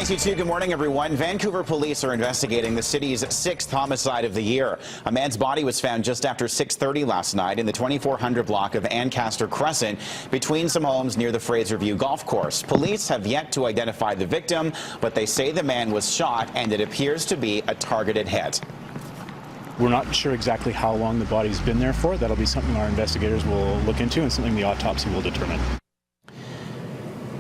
Thank you, too. Good morning, everyone. Vancouver police are investigating the city's 6th homicide of the year. A man's body was found just after 6:30 last night in the 2400 block of Ancaster Crescent between some homes near the Fraser View Golf Course. Police have yet to identify the victim, but they say the man was shot and it appears to be a targeted hit. We're not sure exactly how long the body's been there for. That'll be something our investigators will look into and something the autopsy will determine.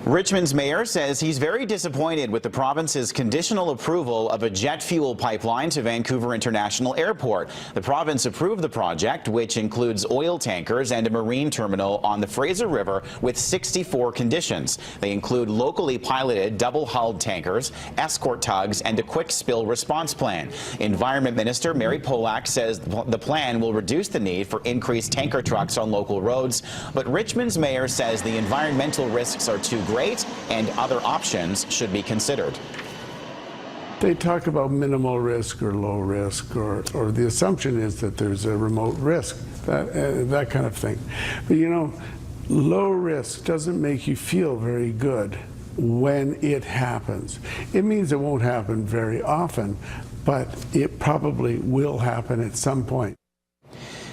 Richmond's mayor says he's very disappointed with the province's conditional approval of a jet fuel pipeline to Vancouver International Airport. The province approved the project, which includes oil tankers and a marine terminal on the Fraser River, with 64 conditions. They include locally piloted double-hulled tankers, escort tugs, and a quick spill response plan. Environment Minister Mary Polak says the plan will reduce the need for increased tanker trucks on local roads, but Richmond's mayor says the environmental risks are too great and other options should be considered. They talk about minimal risk or low risk, or the assumption is that there's a remote risk, that kind of thing. But you know, low risk doesn't make you feel very good when it happens. It means it won't happen very often, but it probably will happen at some point.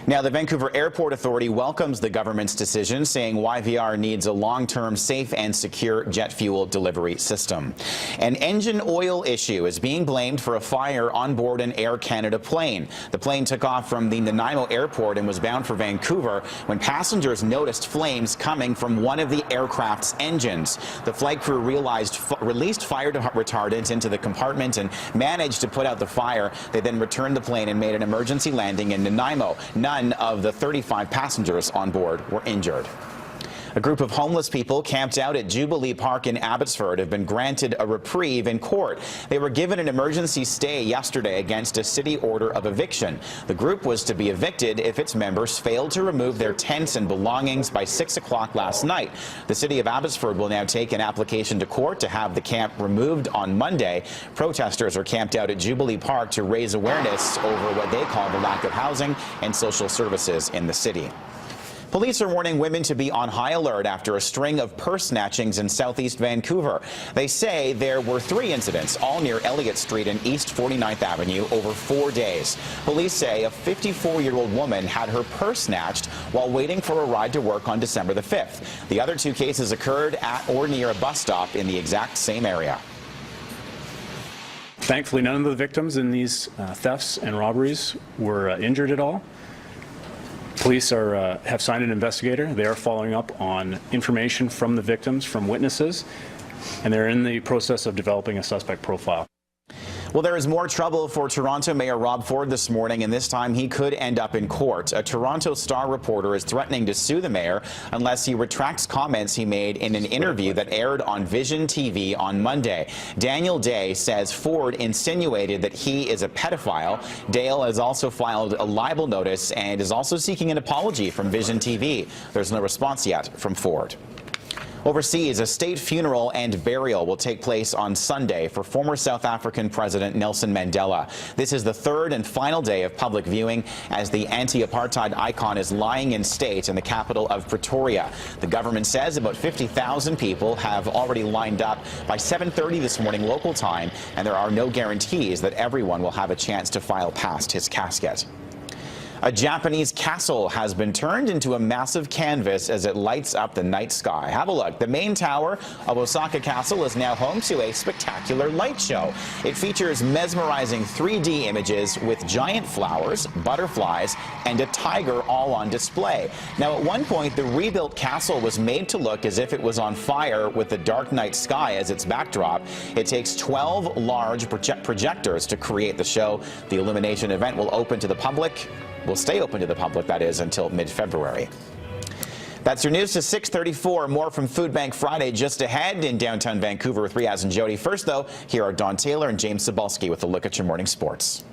Now, the Vancouver Airport Authority welcomes the government's decision, saying YVR needs a long-term, safe and secure jet fuel delivery system. An engine oil issue is being blamed for a fire on board an Air Canada plane. The plane took off from the Nanaimo Airport and was bound for Vancouver when passengers noticed flames coming from one of the aircraft's engines. The flight crew released fire retardant into the compartment and managed to put out the fire. They then returned the plane and made an emergency landing in Nanaimo. None of the 35 passengers on board were injured. A group of homeless people camped out at Jubilee Park in Abbotsford have been granted a reprieve in court. They were given an emergency stay yesterday against a city order of eviction. The group was to be evicted if its members failed to remove their tents and belongings by 6 o'clock last night. The city of Abbotsford will now take an application to court to have the camp removed on Monday. Protesters are camped out at Jubilee Park to raise awareness over what they call the lack of housing and social services in the city. Police are warning women to be on high alert after a string of purse snatchings in southeast Vancouver. They say there were 3 incidents, all near Elliott Street and East 49th Avenue, over 4 days. Police say a 54-year-old woman had her purse snatched while waiting for a ride to work on December the 5th. The other 2 cases occurred at or near a bus stop in the exact same area. Thankfully, none of the victims in these thefts and robberies were injured at all. Police have signed an investigator. They are following up on information from the victims, from witnesses, and they're in the process of developing a suspect profile. Well, there is more trouble for Toronto Mayor Rob Ford this morning, and this time he could end up in court. A Toronto Star reporter is threatening to sue the mayor unless he retracts comments he made in an interview that aired on Vision TV on Monday. Daniel Day says Ford insinuated that he is a pedophile. Dale has also filed a libel notice and is also seeking an apology from Vision TV. There's no response yet from Ford. Overseas, a state funeral and burial will take place on Sunday for former South African President Nelson Mandela. This is the 3rd and final day of public viewing as the anti-apartheid icon is lying in state in the capital of Pretoria. The government says about 50,000 people have already lined up by 7:30 this morning local time, and there are no guarantees that everyone will have a chance to file past his casket. A Japanese castle has been turned into a massive canvas as it lights up the night sky. Have a look. The main tower of Osaka Castle is now home to a spectacular light show. It features mesmerizing 3D images with giant flowers, butterflies, and a tiger all on display. Now, at one point, the rebuilt castle was made to look as if it was on fire with the dark night sky as its backdrop. It takes 12 large projectors to create the show. The illumination event will open to the public. Will stay open to the public, that is, until mid-February. That's your news to 6:34. More from Food Bank Friday just ahead in downtown Vancouver with Riaz and Jody. First, though, here are Don Taylor and James Cebulski with a look at your morning sports.